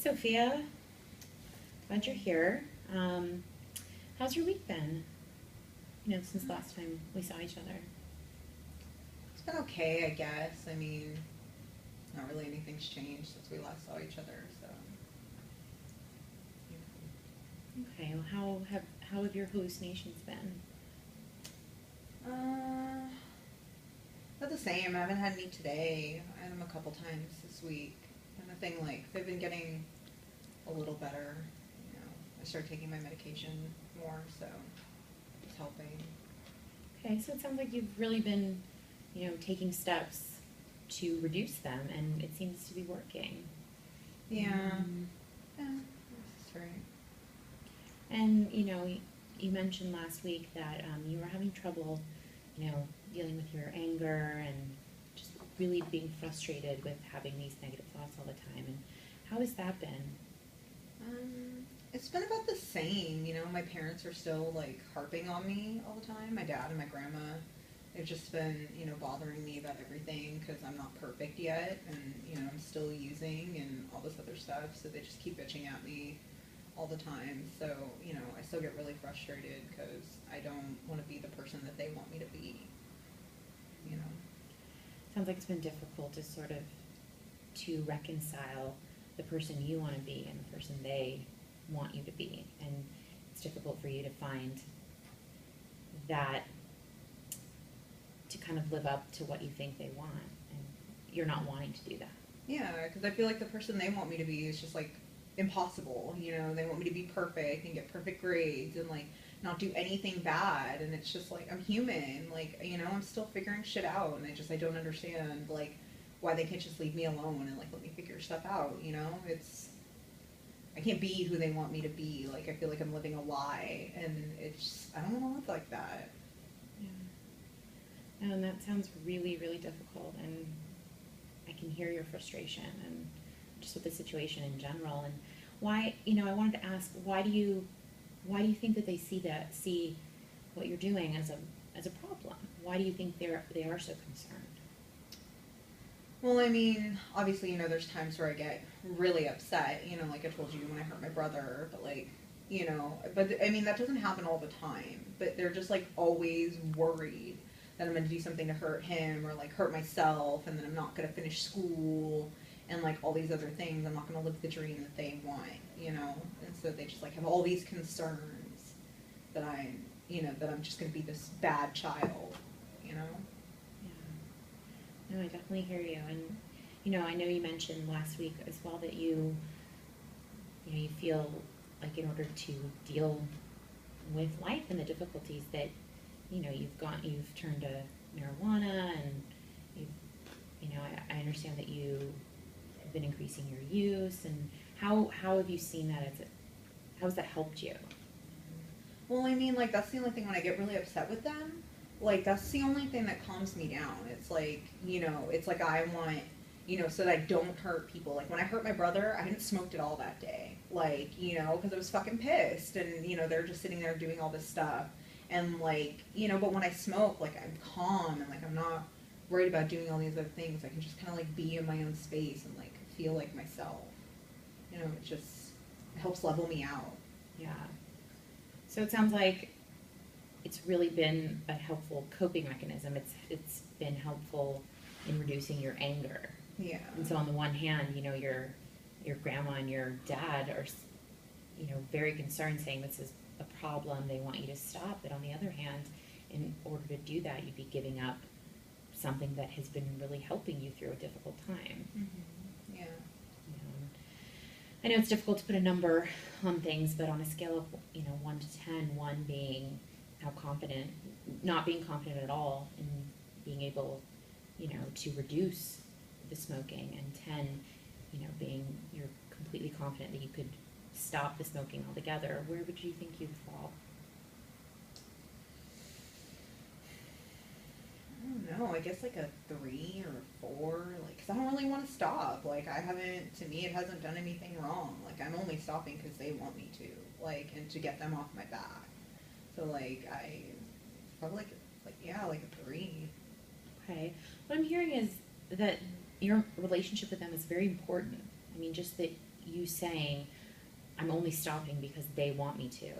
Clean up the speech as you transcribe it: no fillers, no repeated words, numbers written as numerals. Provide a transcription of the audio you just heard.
Sophia. Glad you're here. How's your week been? Since last time we saw each other. It's been okay, I guess. I mean, not really anything's changed since we last saw each other, so. Okay. Well, how have your hallucinations been? Not the same. I haven't had any today. I had them a couple times this week. And nothing like, they've been getting a little better. I started taking my medication more, so it's helping. Okay, so it sounds like you've really been, taking steps to reduce them, and it seems to be working. Yeah. Yeah, that's right. And, you mentioned last week that you were having trouble, dealing with your anger and just really being frustrated with having these negative thoughts all the time. And how has that been? It's been about the same. My parents are still, harping on me all the time. My dad and my grandma, they've just been, bothering me about everything because I'm not perfect yet. And, I'm still using and all this other stuff. So they just keep bitching at me all the time. So, I still get really frustrated because I don't want to be the person that they want me to be, Sounds like it's been difficult to reconcile the person you want to be and the person they want you to be. And it's difficult for you to find that to kind of live up to what you think they want. And you're not wanting to do that. Yeah, because I feel like the person they want me to be is just, impossible. They want me to be perfect and get perfect grades and, not do anything bad. And it's just, I'm human. I'm still figuring shit out. And I don't understand, why they can't just leave me alone and, let me figure stuff out, I can't be who they want me to be. I feel like I'm living a lie. And I don't want to live like that. Yeah. And that sounds really, really difficult. And I can hear your frustration and just with the situation in general. And why, I wanted to ask, why do you think that they see what you're doing as a problem? Why do you think they are so concerned? Well, I mean, obviously, there's times where I get really upset, like I told you when I hurt my brother, but that doesn't happen all the time, but they're just always worried that I'm going to do something to hurt him or hurt myself, and then I'm not going to finish school and all these other things. I'm not going to live the dream that they want, and so they just have all these concerns that I'm just going to be this bad child, Yeah. No, I definitely hear you. And, I know you mentioned last week as well that you feel like in order to deal with life and the difficulties that, you've turned to marijuana and I understand that you have been increasing your use. And how have you seen that how has that helped you? Well, I mean, that's the only thing when I get really upset with them. That's the only thing that calms me down. It's I want, so that I don't hurt people. When I hurt my brother, I hadn't smoked at all that day. Because I was fucking pissed. And, they're just sitting there doing all this stuff. And, but when I smoke, I'm calm and, I'm not worried about doing all these other things. I can just kind of, be in my own space and, feel like myself. It just helps level me out. Yeah. So it sounds like it's really been a helpful coping mechanism. It's been helpful in reducing your anger. Yeah. And so on the one hand, your grandma and your dad are, very concerned, saying this is a problem, they want you to stop. But on the other hand, in order to do that, you'd be giving up something that has been really helping you through a difficult time. Mm-hmm. Yeah. I know it's difficult to put a number on things, but on a scale of 1 to 10, 1 being how confident, not being confident at all in being able, to reduce the smoking, and 10, being you're completely confident that you could stop the smoking altogether, where would you think you'd fall? I don't know, I guess a 3 or a 4, because I don't really want to stop. To me, it hasn't done anything wrong. I'm only stopping because they want me to, and to get them off my back. So, I probably, a 3. Okay. What I'm hearing is that your relationship with them is very important. I mean, just that you saying, I'm only stopping because they want me to.